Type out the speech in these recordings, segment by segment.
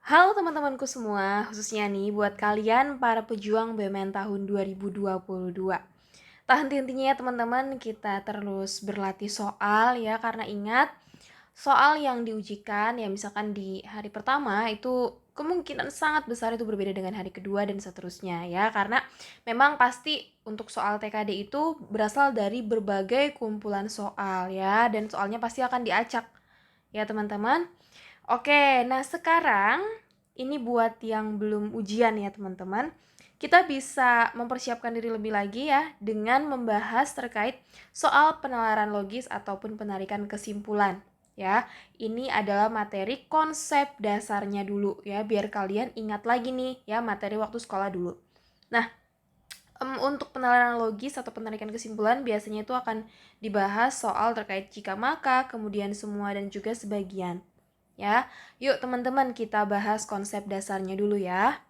Halo teman-temanku semua, khususnya nih buat kalian para pejuang BUMN tahun 2022. Tak henti-hentinya ya teman-teman, kita terus berlatih soal ya, karena ingat soal yang diujikan ya misalkan di hari pertama itu kemungkinan sangat besar itu berbeda dengan hari kedua dan seterusnya ya, karena memang pasti untuk soal TKD itu berasal dari berbagai kumpulan soal ya, dan soalnya pasti akan diacak ya teman-teman. Oke, nah sekarang ini buat yang belum ujian ya teman-teman. Kita bisa mempersiapkan diri lebih lagi ya dengan membahas terkait soal penalaran logis ataupun penarikan kesimpulan. Ya, ini adalah materi konsep dasarnya dulu ya, biar kalian ingat lagi nih ya materi waktu sekolah dulu. Nah, untuk penalaran logis atau penarikan kesimpulan biasanya itu akan dibahas soal terkait jika maka, kemudian semua dan juga sebagian. Ya, yuk teman-teman kita bahas konsep dasarnya dulu ya.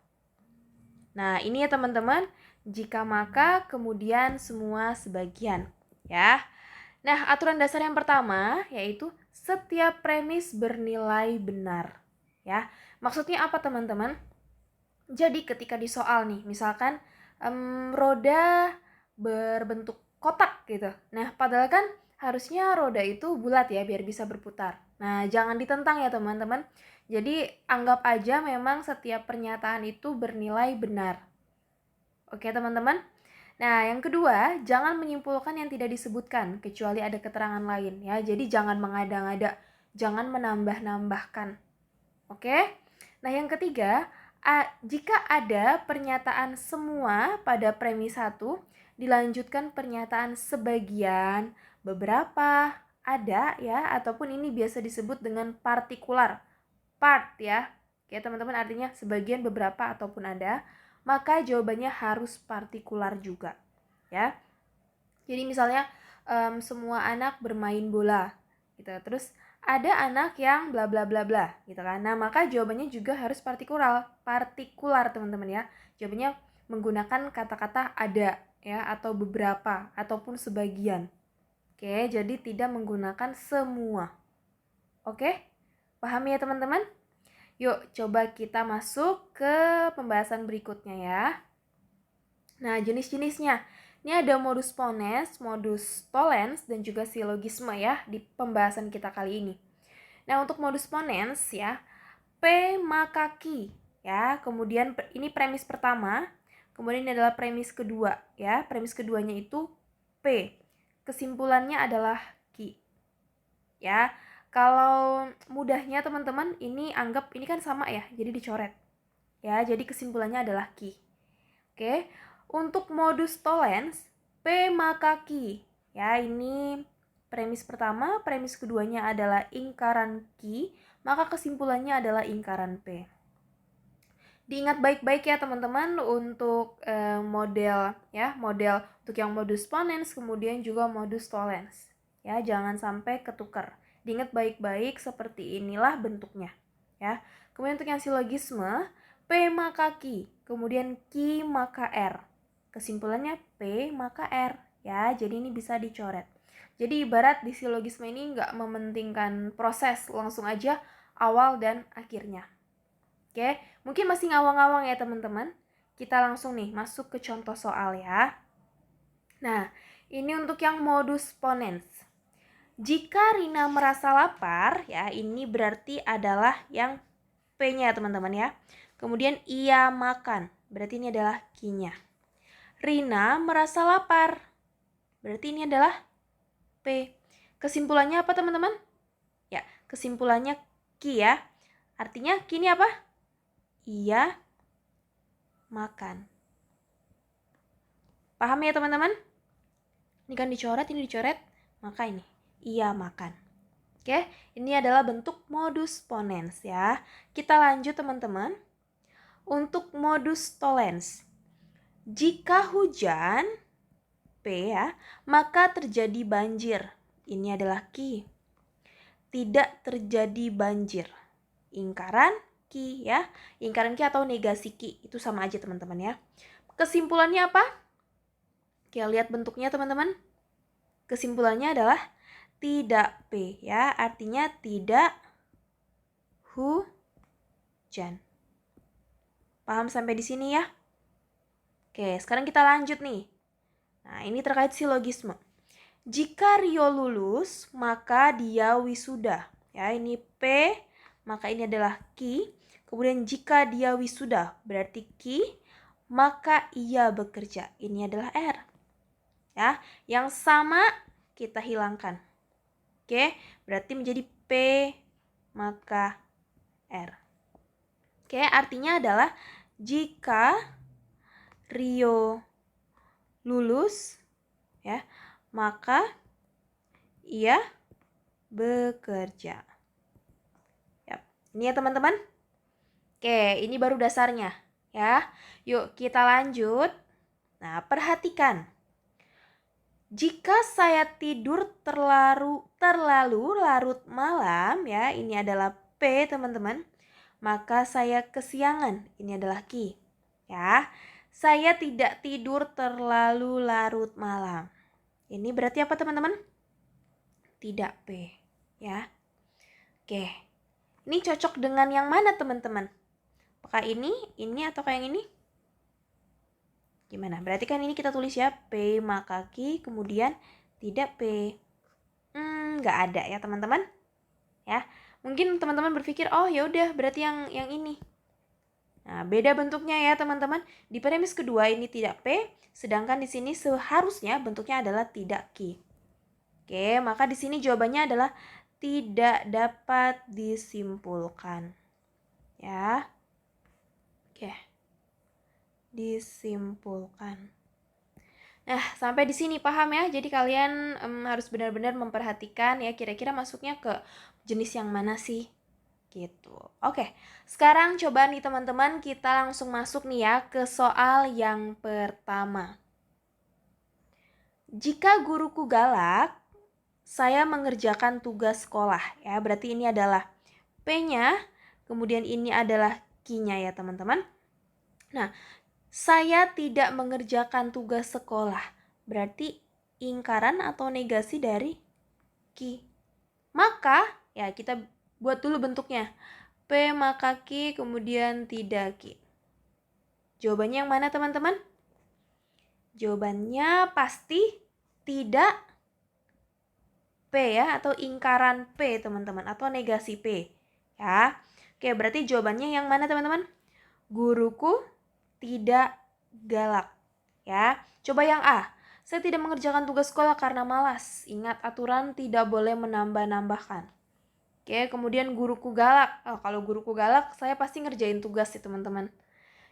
Nah, ini ya teman-teman, jika maka, kemudian semua sebagian ya. Nah, aturan dasar yang pertama yaitu setiap premis bernilai benar ya. Maksudnya apa teman-teman? Jadi ketika di soal nih, misalkan roda berbentuk kotak gitu. Nah, padahal kan harusnya roda itu bulat ya biar bisa berputar. Nah, jangan ditentang ya teman-teman. Jadi anggap aja memang setiap pernyataan itu bernilai benar. Oke teman-teman? Nah, yang kedua, jangan menyimpulkan yang tidak disebutkan kecuali ada keterangan lain ya. Jadi jangan mengada-ngada, jangan menambah-nambahkan. Oke? Nah, yang ketiga, jika ada pernyataan semua pada premis 1, dilanjutkan pernyataan sebagian, beberapa, ada ya, ataupun ini biasa disebut dengan partikular. Part ya. Oke, teman-teman, artinya sebagian, beberapa, ataupun ada, maka jawabannya harus partikular juga. Ya. Jadi misalnya semua anak bermain bola gitu. Terus ada anak yang bla bla bla bla gitu kan. Nah, maka jawabannya juga harus partikular teman-teman ya. Jawabannya menggunakan kata-kata ada ya, atau beberapa ataupun sebagian. Oke, jadi tidak menggunakan semua. Oke? Paham ya teman-teman? Yuk, coba kita masuk ke pembahasan berikutnya ya. Nah, jenis-jenisnya. Ini ada modus ponens, modus tollens, dan juga silogisme ya di pembahasan kita kali ini. Nah, untuk modus ponens ya, P maka Q ya. Kemudian ini premis pertama, kemudian ini adalah premis kedua ya. Premis keduanya itu P. Kesimpulannya adalah Q. Ya. Kalau mudahnya teman-teman, ini anggap ini kan sama ya, jadi dicoret. Ya, jadi kesimpulannya adalah Q. Oke. Untuk modus tollens, P maka Q. Ya, ini premis pertama, premis keduanya adalah ingkaran Q, maka kesimpulannya adalah ingkaran P. Diingat baik-baik ya teman-teman untuk model untuk yang modus ponens kemudian juga modus tollens. Ya, jangan sampai ketukar. Diingat baik-baik seperti inilah bentuknya. Ya. Kemudian untuk yang silogisme, P maka Q, kemudian Q maka R. Kesimpulannya P maka R ya, jadi ini bisa dicoret. Jadi ibarat di silogisme ini nggak mementingkan proses, langsung aja awal dan akhirnya. Oke, mungkin masih ngawang-ngawang ya teman-teman. Kita langsung nih masuk ke contoh soal ya. Nah, ini untuk yang modus ponens. Jika Rina merasa lapar, ya ini berarti adalah yang P-nya ya teman-teman ya. Kemudian ia makan, berarti ini adalah Q-nya. Rina merasa lapar. Berarti ini adalah P. Kesimpulannya apa teman-teman? Ya, kesimpulannya Q ya. Artinya Q ini apa? Ia makan. Paham ya teman-teman? Ini kan dicoret, ini dicoret. Maka ini, ia makan. Oke, ini adalah bentuk modus ponens ya. Kita lanjut teman-teman. Untuk modus tollens. Jika hujan, P ya, maka terjadi banjir. Ini adalah Q. Tidak terjadi banjir. Ingkaran Q ya. Ingkaran Q atau negasi Q itu sama aja teman-teman ya. Kesimpulannya apa? Kita lihat bentuknya teman-teman. Kesimpulannya adalah tidak P ya. Artinya tidak hujan. hujan. Paham sampai di sini ya? Oke, sekarang kita lanjut nih. Nah, ini terkait silogisme. Jika Rio lulus, maka dia wisuda. Ya, ini P, maka ini adalah Ki. Kemudian jika dia wisuda, berarti Ki, maka ia bekerja. Ini adalah R. Ya, yang sama kita hilangkan. Oke, berarti menjadi P, maka R. Oke, artinya adalah jika Rio lulus, ya, maka ia bekerja. Yap. Ini ya teman-teman. Oke, ini baru dasarnya ya. Yuk kita lanjut. Nah, perhatikan. Jika saya tidur terlalu larut malam, ya, ini adalah P teman-teman, maka saya kesiangan. Ini adalah Ki. Ya, saya tidak tidur terlalu larut malam. Ini berarti apa teman-teman? Tidak P, ya. Oke, ini cocok dengan yang mana teman-teman? Apakah ini, atau yang ini? Gimana? Berarti kan ini kita tulis ya, P maka Ki, kemudian tidak P. Nggak ada ya teman-teman. Ya, mungkin teman-teman berpikir, oh ya udah berarti yang ini. Nah, beda bentuknya ya teman-teman. Di premis kedua ini tidak P, sedangkan di sini seharusnya bentuknya adalah tidak Ki. Oke, maka di sini jawabannya adalah tidak dapat disimpulkan. Ya. Oke. Disimpulkan. Nah, sampai di sini paham ya? Jadi kalian harus benar-benar memperhatikan ya kira-kira masuknya ke jenis yang mana sih? Gitu. Oke, sekarang coba nih teman-teman kita langsung masuk nih ya ke soal yang pertama. Jika guruku galak, saya mengerjakan tugas sekolah ya. Berarti ini adalah P-nya, kemudian ini adalah Q-nya ya teman-teman. Nah, saya tidak mengerjakan tugas sekolah. Berarti ingkaran atau negasi dari Q. Maka ya kita buat dulu bentuknya. P maka Q, kemudian tidak Q. Jawabannya yang mana teman-teman? Jawabannya pasti tidak P ya, atau ingkaran P teman-teman, atau negasi P ya. Oke, berarti jawabannya yang mana teman-teman? Guruku tidak galak ya. Coba yang A. Saya tidak mengerjakan tugas sekolah karena malas. Ingat aturan tidak boleh menambah-nambahkan. Oke, kemudian guruku galak. Oh, kalau guruku galak, saya pasti ngerjain tugas sih teman-teman.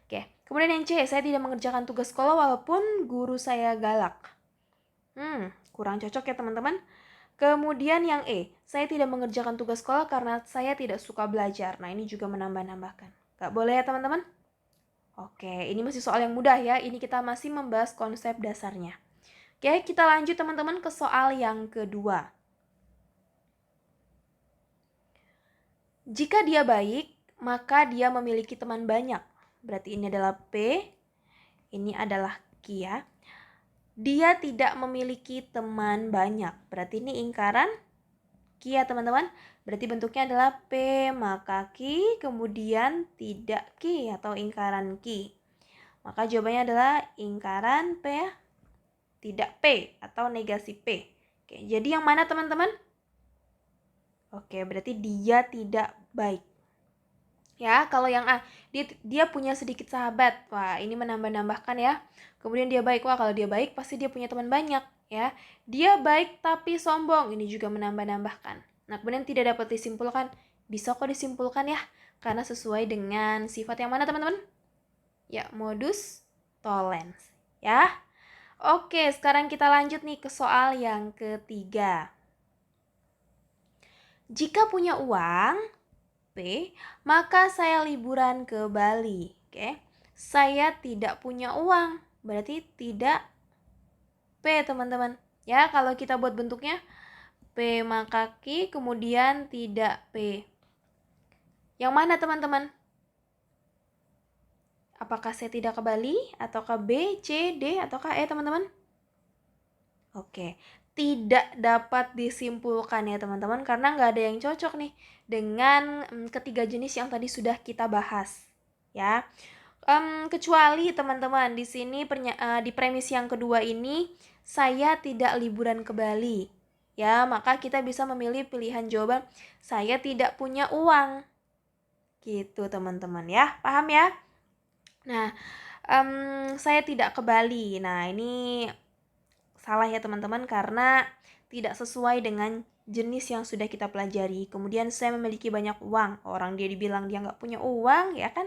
Oke, kemudian yang C, saya tidak mengerjakan tugas sekolah walaupun guru saya galak. Kurang cocok ya teman-teman. Kemudian yang E, saya tidak mengerjakan tugas sekolah karena saya tidak suka belajar. Nah, ini juga menambah-nambahkan. Gak boleh ya teman-teman? Oke, ini masih soal yang mudah ya. Ini kita masih membahas konsep dasarnya. Oke, kita lanjut teman-teman ke soal yang kedua. Jika dia baik, maka dia memiliki teman banyak. Berarti ini adalah P, ini adalah Q ya. Dia tidak memiliki teman banyak. Berarti ini ingkaran Q ya teman-teman. Berarti bentuknya adalah P maka Q, kemudian tidak Q atau ingkaran Q. Maka jawabannya adalah ingkaran P ya. Tidak P atau negasi P. Oke, jadi yang mana teman-teman? Oke, berarti dia tidak baik. Ya, kalau yang A, dia punya sedikit sahabat. Wah, ini menambah-nambahkan ya. Kemudian dia baik. Wah, kalau dia baik pasti dia punya teman banyak ya. Dia baik tapi sombong. Ini juga menambah-nambahkan. Nah, kemudian tidak dapat disimpulkan. Bisa kok disimpulkan ya. Karena sesuai dengan sifat yang mana teman-teman? Ya, modus tollens. Ya. Oke, sekarang kita lanjut nih ke soal yang ketiga. Jika punya uang, P, maka saya liburan ke Bali. Oke. Saya tidak punya uang, berarti tidak P, teman-teman. Ya, kalau kita buat bentuknya P maka Q, kemudian tidak P. Yang mana, teman-teman? Apakah saya tidak ke Bali, ataukah B, C, D, ataukah E, teman-teman? Oke, tidak dapat disimpulkan ya teman-teman, karena nggak ada yang cocok nih dengan ketiga jenis yang tadi sudah kita bahas ya. Kecuali teman-teman di sini di premis yang kedua ini saya tidak liburan ke Bali ya, maka kita bisa memilih pilihan jawaban saya tidak punya uang gitu teman-teman ya, paham ya? Nah, saya tidak ke Bali. Nah, ini salah ya teman-teman, karena tidak sesuai dengan jenis yang sudah kita pelajari. Kemudian saya memiliki banyak uang. Orang dia dibilang dia nggak punya uang, ya kan?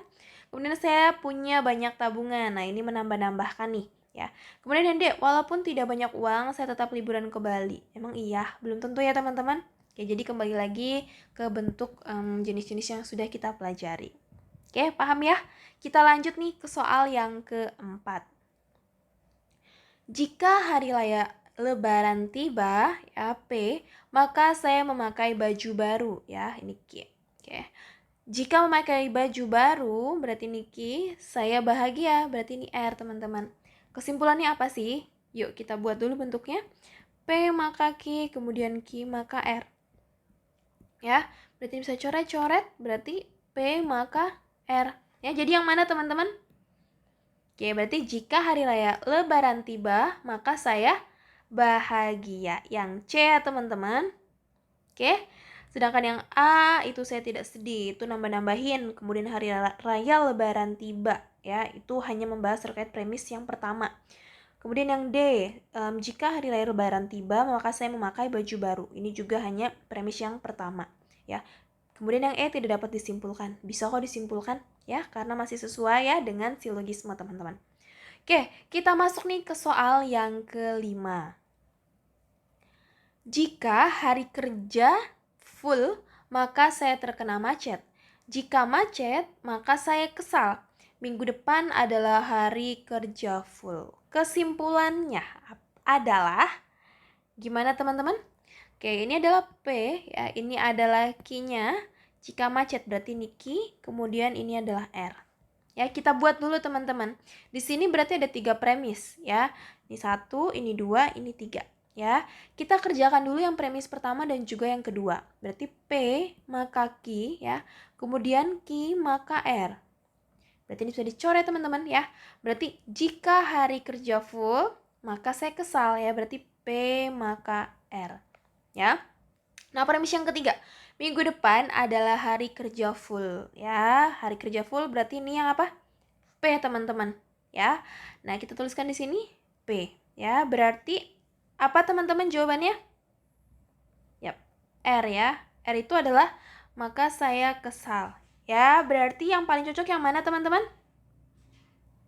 Kemudian saya punya banyak tabungan. Nah, ini menambah-nambahkan nih, ya. Kemudian yang D, walaupun tidak banyak uang, saya tetap liburan ke Bali. Emang iya? Belum tentu ya teman-teman. Ya, jadi kembali lagi ke bentuk jenis-jenis yang sudah kita pelajari. Oke, paham ya? Kita lanjut nih ke soal yang keempat. Jika hari raya Lebaran tiba, ya P, maka saya memakai baju baru, ya ini Q. Oke. Jika memakai baju baru, berarti ini Q, saya bahagia, berarti ini R, teman-teman. Kesimpulannya apa sih? Yuk kita buat dulu bentuknya. P maka Q, kemudian Q maka R. Ya, berarti bisa coret-coret, berarti P maka R. Ya, jadi yang mana teman-teman? Oke, berarti jika hari raya Lebaran tiba, maka saya bahagia. Yang C ya teman-teman. Oke, sedangkan yang A itu saya tidak sedih. Itu nambah-nambahin. Kemudian hari raya Lebaran tiba. Ya, itu hanya membahas terkait premis yang pertama. Kemudian yang D, jika hari raya Lebaran tiba, maka saya memakai baju baru. Ini juga hanya premis yang pertama. Ya, kemudian yang E tidak dapat disimpulkan. Bisa kok disimpulkan ya, karena masih sesuai ya dengan silogisme teman-teman. Oke, kita masuk nih ke soal yang kelima. Jika hari kerja full, maka saya terkena macet. Jika macet, maka saya kesal. Minggu depan adalah hari kerja full. Kesimpulannya adalah, gimana teman-teman? Oke, ini adalah P, ya. Ini adalah Q-nya. Jika macet berarti ini Q, kemudian ini adalah R. Ya, kita buat dulu teman-teman. Di sini berarti ada 3 premis, ya. Ini 1, ini 2, ini 3, ya. Kita kerjakan dulu yang premis pertama dan juga yang kedua. Berarti P maka Q, ya. Kemudian Q maka R. Berarti ini bisa dicoret teman-teman, ya. Berarti jika hari kerja full, maka saya kesal, ya. Berarti P maka R, ya. Nah, premis yang ketiga, minggu depan adalah hari kerja full, ya. Hari kerja full berarti ini yang apa? P, teman-teman, ya. Nah, kita tuliskan di sini P, ya. Berarti apa teman-teman jawabannya? Yap, R ya. R itu adalah maka saya kesal. Ya, berarti yang paling cocok yang mana teman-teman?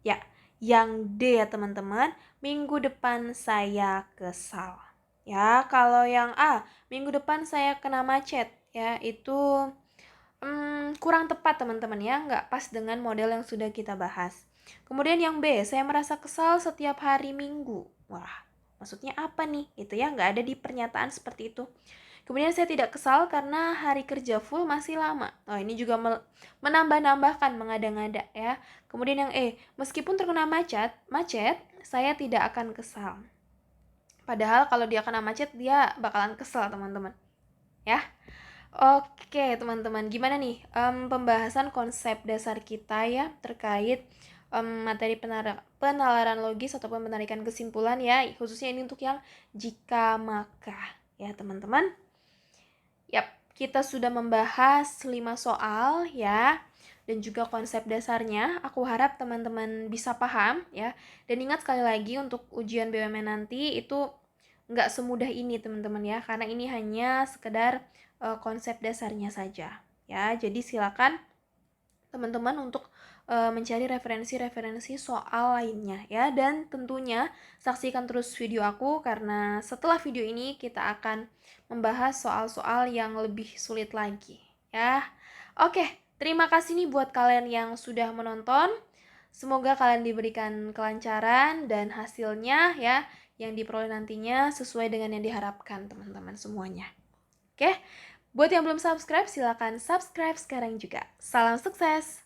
Ya, yang D ya teman-teman. Minggu depan saya kesal. Ya, kalau yang A, minggu depan saya kena macet. Ya, itu kurang tepat teman-teman ya, nggak pas dengan model yang sudah kita bahas. Kemudian yang B, saya merasa kesal setiap hari Minggu. Wah, maksudnya apa nih? Itu ya, nggak ada di pernyataan seperti itu. Kemudian saya tidak kesal karena hari kerja full masih lama. Oh, ini juga menambah-nambahkan, mengada-ngada ya. Kemudian yang E, meskipun terkena macet, saya tidak akan kesal. Padahal kalau dia kena macet, dia bakalan kesal teman-teman. Ya. Oke teman-teman, gimana nih pembahasan konsep dasar kita ya terkait materi penalaran logis ataupun penarikan kesimpulan ya, khususnya ini untuk yang jika maka ya teman-teman. Yap, kita sudah membahas 5 soal ya, dan juga konsep dasarnya. Aku harap teman-teman bisa paham ya. Dan ingat sekali lagi untuk ujian BUMN nanti itu nggak semudah ini teman-teman ya, karena ini hanya sekedar konsep dasarnya saja ya. Jadi silakan teman-teman untuk mencari referensi-referensi soal lainnya ya, dan tentunya saksikan terus video aku karena setelah video ini kita akan membahas soal-soal yang lebih sulit lagi ya. Oke, terima kasih nih buat kalian yang sudah menonton. Semoga kalian diberikan kelancaran dan hasilnya ya yang diperoleh nantinya sesuai dengan yang diharapkan teman-teman semuanya. Oke, buat yang belum subscribe silahkan subscribe sekarang juga. Salam sukses!